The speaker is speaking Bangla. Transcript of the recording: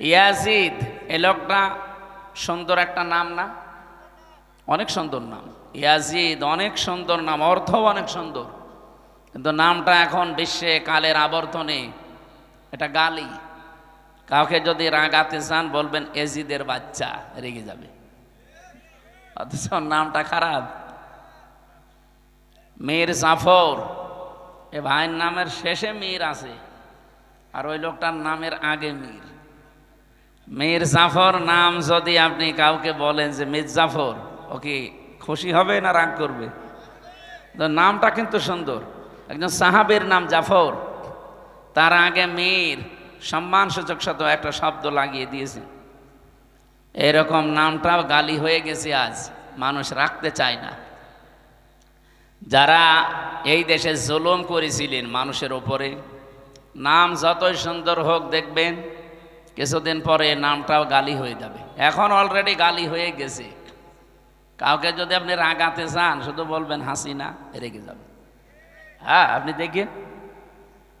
ইয়াজিদ, এ লোকটা সুন্দর একটা নাম না? অনেক সুন্দর নাম ইয়াজিদ, অনেক সুন্দর নাম, অর্থও অনেক সুন্দর, কিন্তু নামটা এখন বিশ্বে কালের আবর্তনে এটা গালি। কাউকে যদি রাগাতে চান বলবেন এজিদের বাচ্চা, রেগে যাবে, অথচ নামটা খারাপ। মীর জাফর, এ ভাইয়ের নামের শেষে মীর আছে, আর ওই লোকটার নামের আগে মীর। মীর জাফর নাম যদি আপনি কাউকে বলেন যে মীর জাফর, ও কি খুশি হবে না রাগ করবে? তো নামটা কিন্তু সুন্দর। একজন সাহাবীর নাম জাফর, তার আগে মীর, সম্মানসূচক শব্দ একটা শব্দ লাগিয়ে দিয়েছে। এরকম নামটাও গালি হয়ে গেছে, আজ মানুষ রাখতে চায় না। যারা এই দেশে জুলুম করেছিলেন মানুষের ওপরে, নাম যতই সুন্দর হোক দেখবেন কিছুদিন পরে নামটাও গালি হয়ে যাবে। এখন অলরেডি গালি হয়ে গেছে। কাউকে যদি আপনি রাগাতে চান শুধু বলবেন হাসিনা, রেগে যাবে। হ্যাঁ, আপনি দেখেন